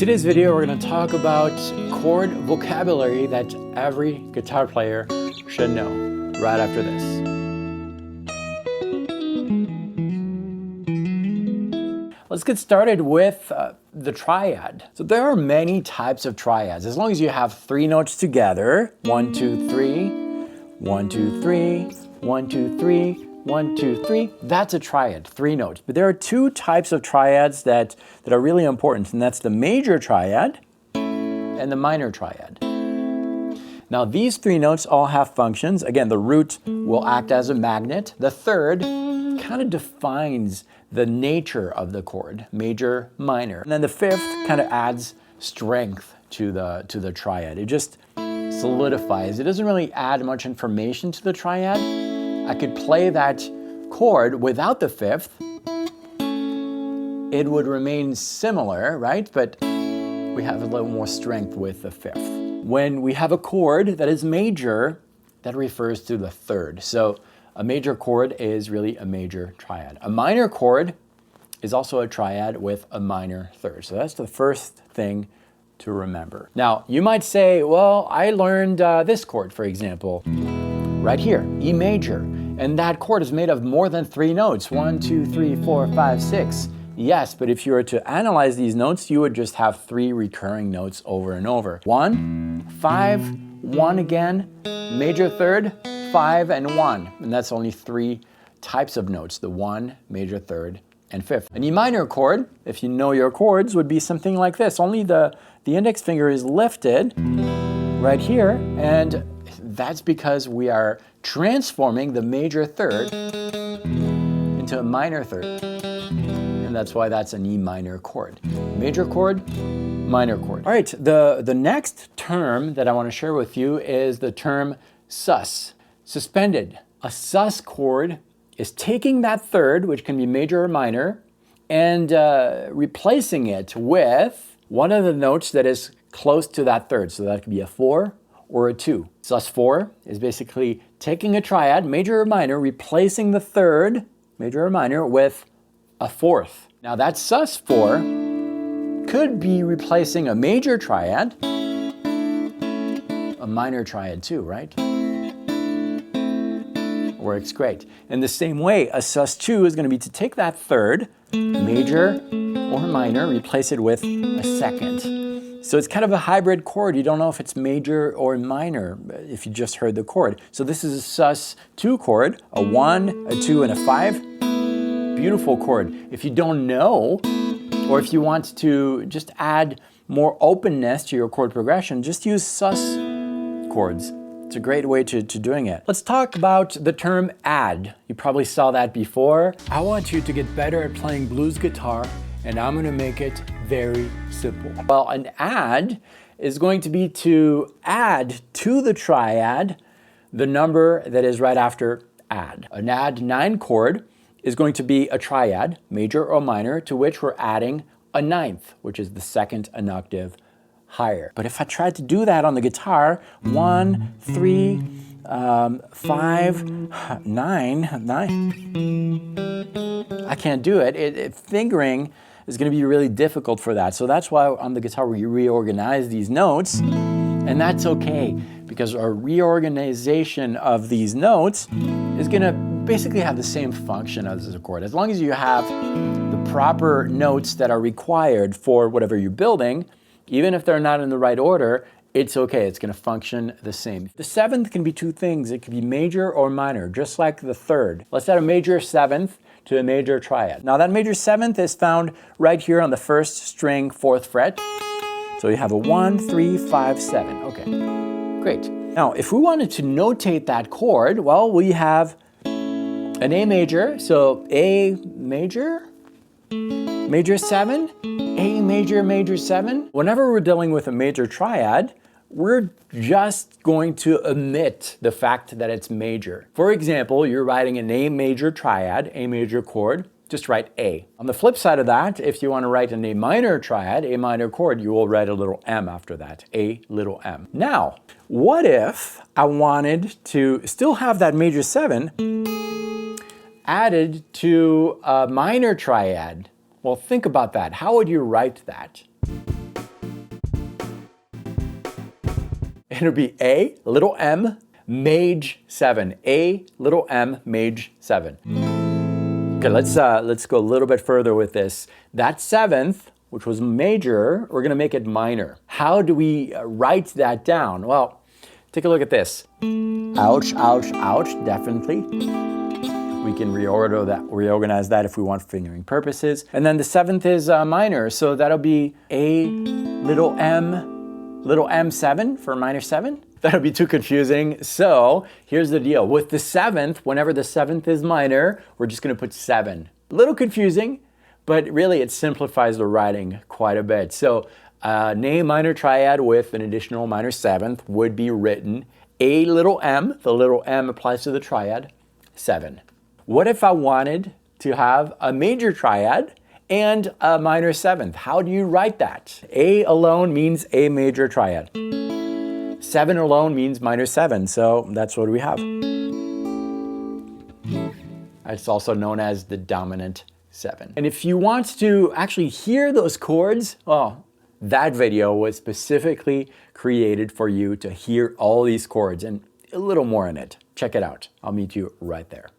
today's video, we're going to talk about chord vocabulary that every guitar player should know right after this. Let's get started with the triad. So there are many types of triads. As long as you have three notes together, 1, 2, 3, 1, 2, 3, 1, 2, 3, 1, 2, 3, that's a triad, three notes. But there are two types of triads that are really important, and that's the major triad and the minor triad. Now these three notes all have functions. Again, the root will act as a magnet. The third kind of defines the nature of the chord, major, minor. And then the fifth kind of adds strength to the triad. It just solidifies. It doesn't really add much information to the triad. I could play that chord without the fifth. It would remain similar, right? But we have a little more strength with the fifth. When we have a chord that is major, that refers to the third. So a major chord is really a major triad. A minor chord is also a triad with a minor third. So that's the first thing to remember. Now, you might say, well, I learned this chord, for example, right here, E major. And that chord is made of more than three notes. 1, 2, 3, 4, 5, 6. Yes, but if you were to analyze these notes, you would just have three recurring notes over and over. 1, 5, 1 again, major third, 5, and 1. And that's only three types of notes, the 1, major third, and fifth. An E minor chord, if you know your chords, would be something like this. Only the index finger is lifted right here, and that's because we are transforming the major third into a minor third. And that's why that's an E minor chord. Major chord, minor chord. All right, the next term that I want to share with you is the term sus, suspended. A sus chord is taking that third, which can be major or minor, and replacing it with one of the notes that is close to that third. So that could be a 4 or a 2. Sus 4 is basically taking a triad, major or minor, replacing the third, major or minor, with a fourth. Now that sus 4 could be replacing a major triad, a minor triad too, right? Works great. In the same way, a sus 2 is going to be to take that third, major or minor, replace it with a second. So it's kind of a hybrid chord. You don't know if it's major or minor if you just heard the chord. So this is a sus 2 chord, a 1, a 2, and a 5. Beautiful chord. If you don't know, or if you want to just add more openness to your chord progression, just use sus chords. It's a great way to doing it. Let's talk about the term add. You probably saw that before. I want you to get better at playing blues guitar, and I'm going to make it very simple. Well, an add is going to be to add to the triad the number that is right after add. An add 9 chord is going to be a triad, major or minor, to which we're adding a ninth, which is the second an octave higher. But if I tried to do that on the guitar, 1, 3, 5, 9, I can't do it. Fingering is going to be really difficult for that. So that's why on the guitar we reorganize these notes, and that's okay, because our reorganization of these notes is going to basically have the same function as the chord. As long as you have the proper notes that are required for whatever you're building, even if they're not in the right order, it's okay. It's going to function the same. The seventh can be two things. It can be major or minor, just like the third. Let's add a major seventh to a major triad. Now that major seventh is found right here on the first string, 4th fret. So you have a 1, 3, 5, 7. Okay, great. Now, if we wanted to notate that chord, well, we have an A major. So A major, major 7, A major, major 7. Whenever we're dealing with a major triad, we're just going to omit the fact that it's major. For example, you're writing an A major triad, A major chord, just write A. On the flip side of that, if you want to write an A minor triad, A minor chord, you will write a little m after that, A little m. Now, what if I wanted to still have that major 7 added to a minor triad? Well, think about that. How would you write that? It'll be A, little m, maj 7. A, little m, maj 7. Okay, let's go a little bit further with this. That 7th, which was major, we're gonna make it minor. How do we write that down? Well, take a look at this. Ouch, ouch, ouch, definitely. We can reorganize that if we want fingering purposes. And then the 7th is minor, so that'll be A, little m7 for minor 7. That'll be too confusing. So here's the deal. With the 7th, whenever the 7th is minor, we're just gonna put 7. A little confusing, but really it simplifies the writing quite a bit. So an A minor triad with an additional minor 7th would be written A little m, the little m applies to the triad, 7. What if I wanted to have a major triad and a minor 7th? How do you write that? A alone means A major triad. 7 alone means minor 7, so that's what we have. It's also known as the dominant 7. And if you want to actually hear those chords, well, that video was specifically created for you to hear all these chords and a little more in it. Check it out. I'll meet you right there.